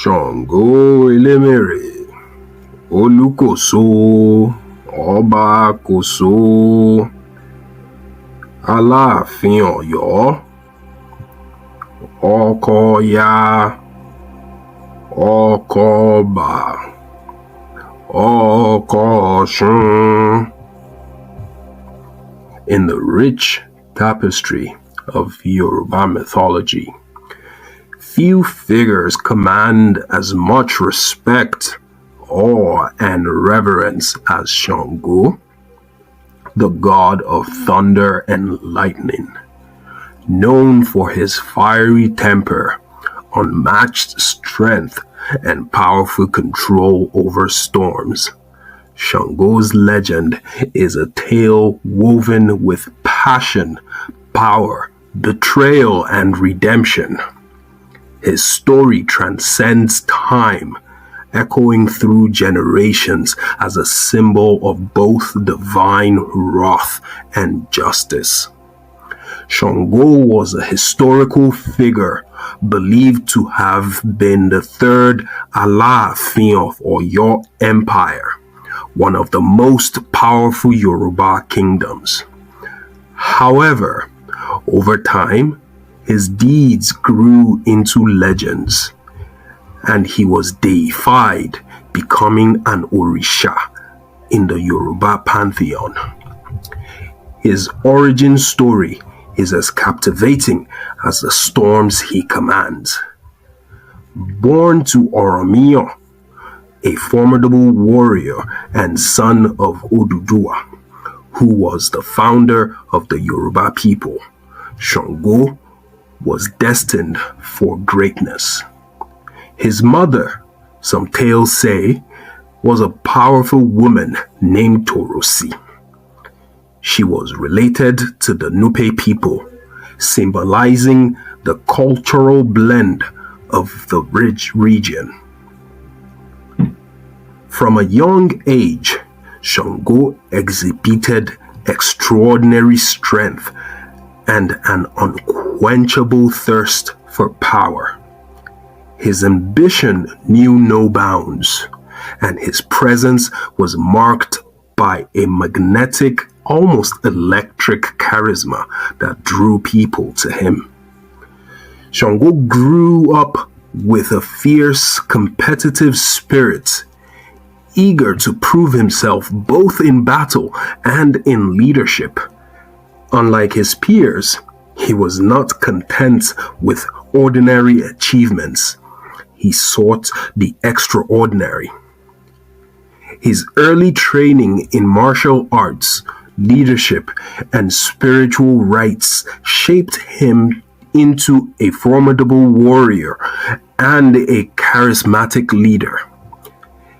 Ṣàngó Elémèrè Olúkòso Ọba Kòso Aláàfin Ọ̀yọ́ Ọkọ Ọya Ọkọ Ọba Ọkọ Ọ̀ṣun. In the rich tapestry of Yoruba mythology, few figures command as much respect, awe, and reverence as Ṣàngó, the god of thunder and lightning. Known for his fiery temper, unmatched strength, and powerful control over storms, Ṣàngó's legend is a tale woven with passion, power, betrayal, and redemption. His story transcends time, echoing through generations as a symbol of both divine wrath and justice. Ṣàngó was a historical figure believed to have been the third Aláàfin of Ọ̀yọ́ Empire, one of the most powerful Yoruba kingdoms. However, over time, his deeds grew into legends, and he was deified, becoming an Orisha in the Yoruba pantheon. His origin story is as captivating as the storms he commands. Born to Oromiyan, a formidable warrior and son of Oduduwa, who was the founder of the Yoruba people, Ṣàngó was destined for greatness. His mother, some tales say, was a powerful woman named Torosi. She was related to the Nupe people, symbolizing the cultural blend of the rich region. From a young age, Ṣàngó exhibited extraordinary strength and an unquenchable thirst for power. His ambition knew no bounds, and his presence was marked by a magnetic, almost electric charisma that drew people to him. Ṣàngó grew up with a fierce, competitive spirit, eager to prove himself both in battle and in leadership. Unlike his peers, he was not content with ordinary achievements. He sought the extraordinary. His early training in martial arts, leadership, and spiritual rites shaped him into a formidable warrior and a charismatic leader.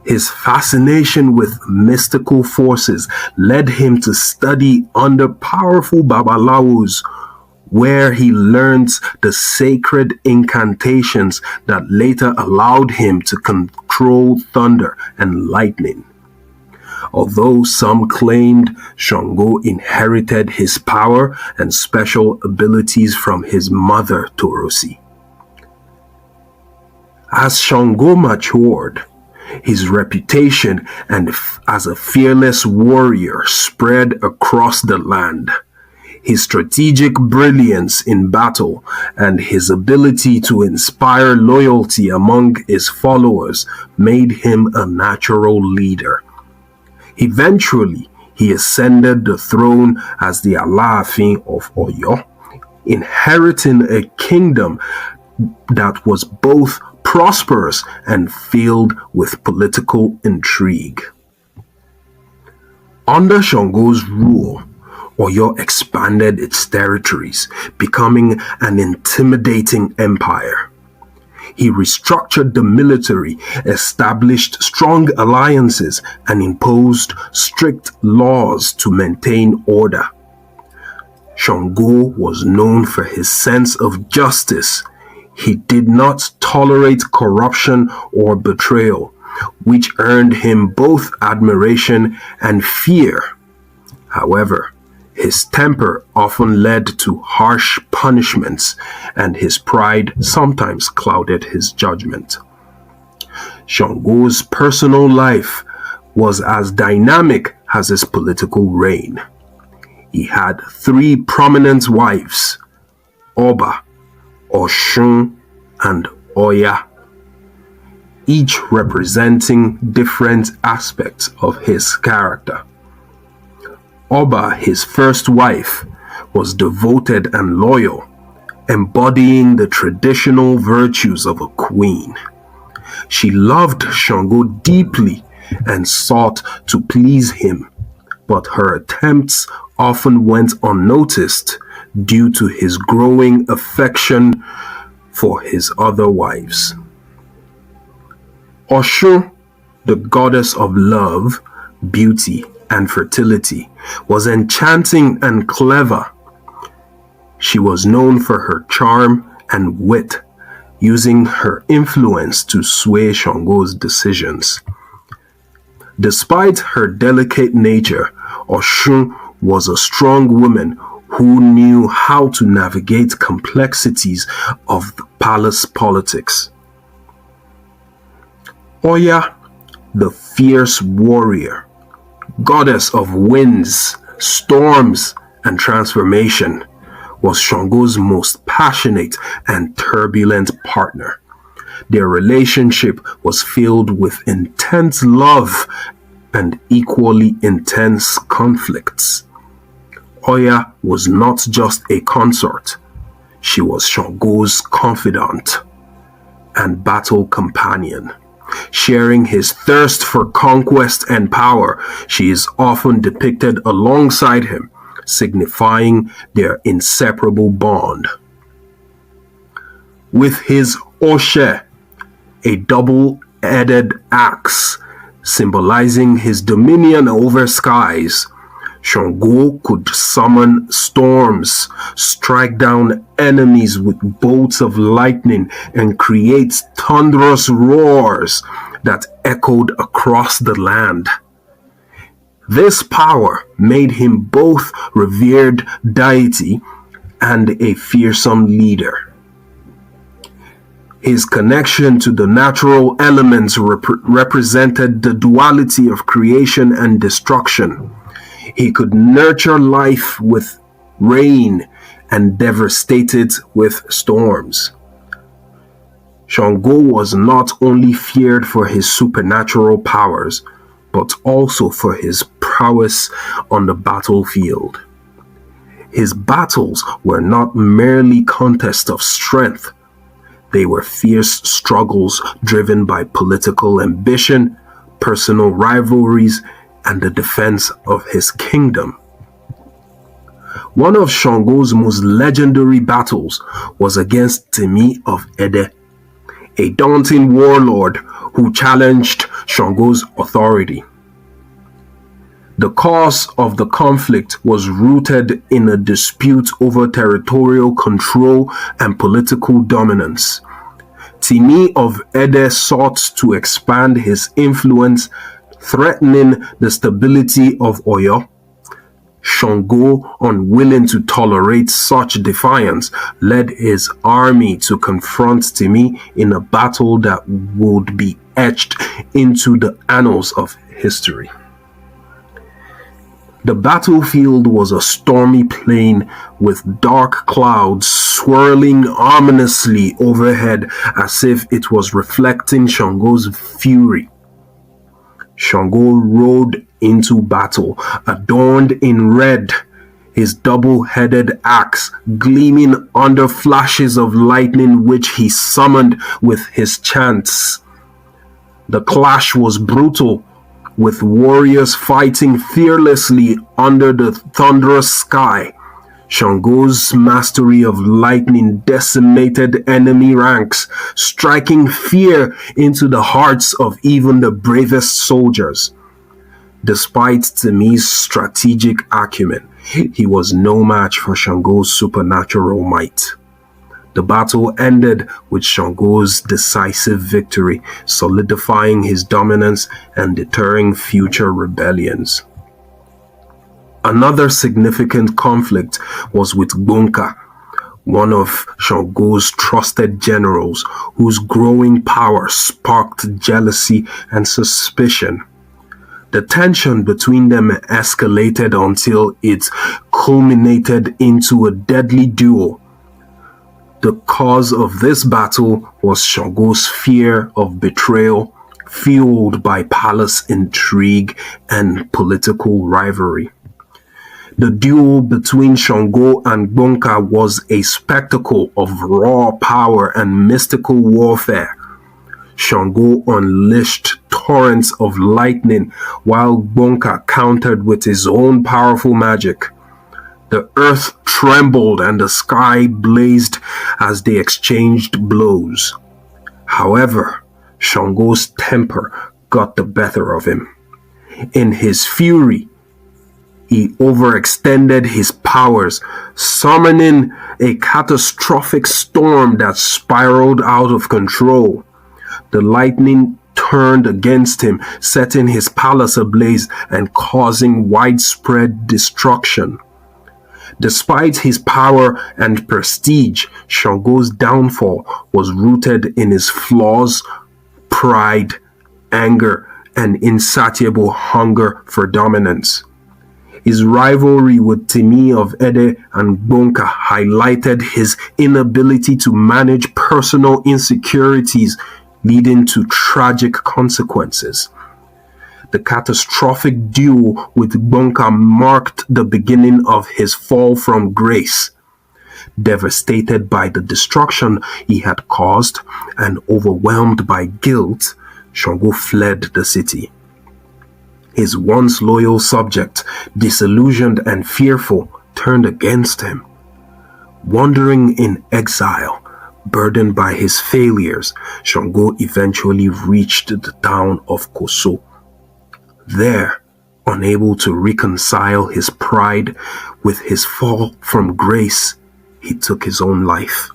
His fascination with mystical forces led him to study under powerful Babalawos, where he learned the sacred incantations that later allowed him to control thunder and lightning. Although some claimed Ṣàngó inherited his power and special abilities from his mother Torosi. As Ṣàngó matured, his reputation as a fearless warrior spread across the land. His strategic brilliance in battle and his ability to inspire loyalty among his followers made him a natural leader. Eventually, he ascended the throne as the Aláàfin of Ọ̀yọ́, inheriting a kingdom that was both prosperous and filled with political intrigue. Under Ṣàngó's rule, Ọ̀yọ́ expanded its territories, becoming an intimidating empire. He restructured the military, established strong alliances, and imposed strict laws to maintain order. Ṣàngó was known for his sense of justice. He did not tolerate corruption or betrayal, which earned him both admiration and fear. However, his temper often led to harsh punishments, and his pride sometimes clouded his judgment. Shango's personal life was as dynamic as his political reign. He had 3 prominent wives, Oba, Oshun, and Oya, each representing different aspects of his character. Oba, his first wife, was devoted and loyal, embodying the traditional virtues of a queen. She loved Shango deeply and sought to please him, but her attempts often went unnoticed due to his growing affection for his other wives. Oshun, the goddess of love, beauty, and fertility, was enchanting and clever. She was known for her charm and wit, using her influence to sway Shango's decisions. Despite her delicate nature, Oshun was a strong woman who knew how to navigate complexities of the palace politics. Oya, the fierce warrior, goddess of winds, storms, and transformation, was Shango's most passionate and turbulent partner. Their relationship was filled with intense love and equally intense conflicts. Oya was not just a consort, she was Shango's confidant and battle companion. Sharing his thirst for conquest and power, she is often depicted alongside him, signifying their inseparable bond. With his Oshe, a double-edged axe symbolizing his dominion over skies, Shango could summon storms, strike down enemies with bolts of lightning, and create thunderous roars that echoed across the land. This power made him both revered deity and a fearsome leader. His connection to the natural elements represented the duality of creation and destruction. He could nurture life with rain and devastate it with storms. Shango was not only feared for his supernatural powers, but also for his prowess on the battlefield. His battles were not merely contests of strength. They were fierce struggles driven by political ambition, personal rivalries, and the defense of his kingdom. One of Shango's most legendary battles was against Timi of Ede, a daunting warlord who challenged Shango's authority. The cause of the conflict was rooted in a dispute over territorial control and political dominance. Timi of Ede sought to expand his influence, threatening the stability of Oyo. Shango, unwilling to tolerate such defiance, led his army to confront Timi in a battle that would be etched into the annals of history. The battlefield was a stormy plain with dark clouds swirling ominously overhead as if it was reflecting Shango's fury. Shango rode into battle, adorned in red, his double-headed axe gleaming under flashes of lightning which he summoned with his chants. The clash was brutal, with warriors fighting fearlessly under the thunderous sky. Shango's mastery of lightning decimated enemy ranks, striking fear into the hearts of even the bravest soldiers. Despite Timi's strategic acumen, he was no match for Shango's supernatural might. The battle ended with Shango's decisive victory, solidifying his dominance and deterring future rebellions. Another significant conflict was with Gbonka, one of Shango's trusted generals, whose growing power sparked jealousy and suspicion. The tension between them escalated until it culminated into a deadly duel. The cause of this battle was Shango's fear of betrayal, fueled by palace intrigue and political rivalry. The duel between Shango and Gbonka was a spectacle of raw power and mystical warfare. Shango unleashed torrents of lightning while Gbonka countered with his own powerful magic. The earth trembled and the sky blazed as they exchanged blows. However, Shango's temper got the better of him. In his fury, he overextended his powers, summoning a catastrophic storm that spiraled out of control. The lightning turned against him, setting his palace ablaze and causing widespread destruction. Despite his power and prestige, Shango's downfall was rooted in his flaws, pride, anger, and insatiable hunger for dominance. His rivalry with Timi of Ede and Gbonka highlighted his inability to manage personal insecurities, leading to tragic consequences. The catastrophic duel with Gbonka marked the beginning of his fall from grace. Devastated by the destruction he had caused and overwhelmed by guilt, Shango fled the city. His once loyal subjects, disillusioned and fearful, turned against him. Wandering in exile, burdened by his failures, Shango eventually reached the town of Koso. There, unable to reconcile his pride with his fall from grace, he took his own life.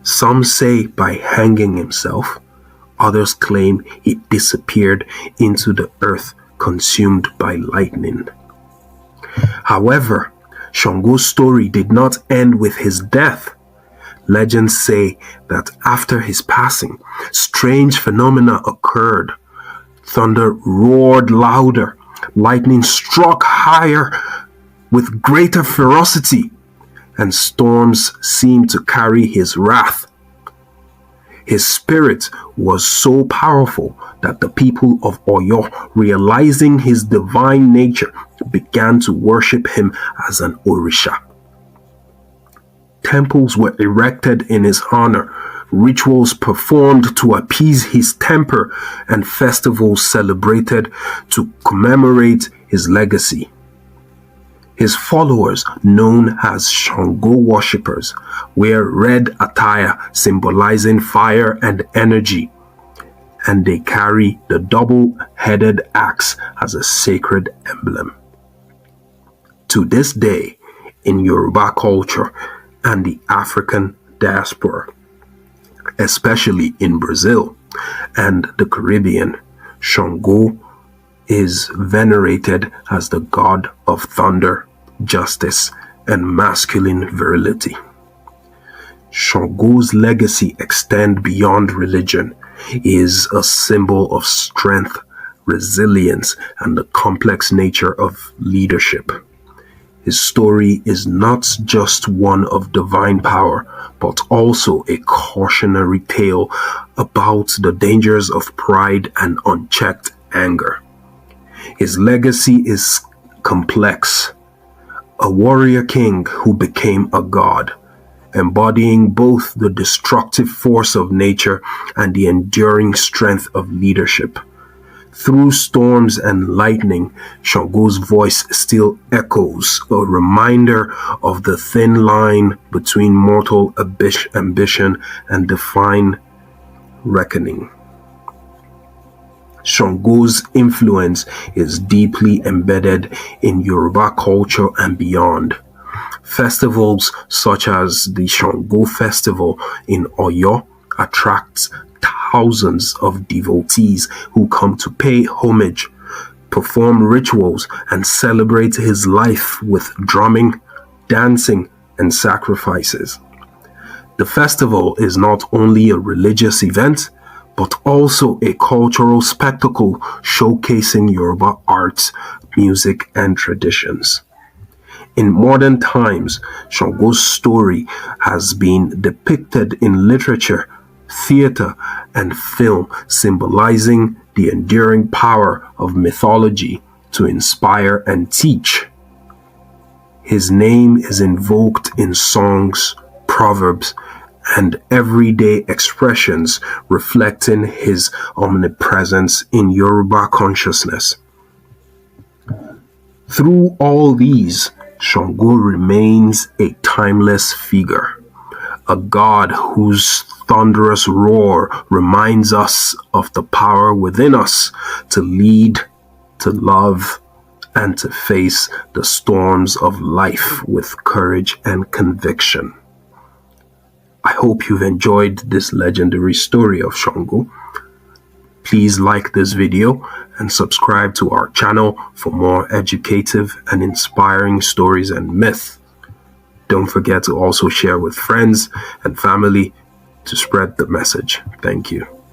Some say by hanging himself. Others claim he disappeared into the earth, consumed by lightning. However, Shango's story did not end with his death. Legends say that after his passing, strange phenomena occurred. Thunder roared louder, lightning struck higher with greater ferocity, and storms seemed to carry his wrath. His spirit was so powerful that the people of Oyo, realizing his divine nature, began to worship him as an Orisha. Temples were erected in his honor, rituals performed to appease his temper, and festivals celebrated to commemorate his legacy. His followers, known as Shango worshippers, wear red attire symbolizing fire and energy, and they carry the double-headed axe as a sacred emblem. To this day, in Yoruba culture and the African diaspora, especially in Brazil and the Caribbean, Shango is venerated as the god of thunder, justice, and masculine virility. Shango's legacy extends beyond religion. He is a symbol of strength, resilience, and the complex nature of leadership. His story is not just one of divine power, but also a cautionary tale about the dangers of pride and unchecked anger. His legacy is complex. A warrior king who became a god, embodying both the destructive force of nature and the enduring strength of leadership. Through storms and lightning, Shango's voice still echoes, a reminder of the thin line between mortal ambition and divine reckoning. Shango's influence is deeply embedded in Yoruba culture and beyond. Festivals such as the Shango Festival in Oyo attracts thousands of devotees who come to pay homage, perform rituals, and celebrate his life with drumming, dancing, and sacrifices. The festival is not only a religious event, but also a cultural spectacle showcasing Yoruba arts, music, and traditions. In modern times, Shango's story has been depicted in literature, theater, and film, symbolizing the enduring power of mythology to inspire and teach. His name is invoked in songs, proverbs, and everyday expressions reflecting his omnipresence in Yoruba consciousness. Through all these, Shango remains a timeless figure, a god whose thunderous roar reminds us of the power within us to lead, to love, and to face the storms of life with courage and conviction. I hope you've enjoyed this legendary story of Shango. Please like this video and subscribe to our channel for more educative and inspiring stories and myths. Don't forget to also share with friends and family to spread the message. Thank you.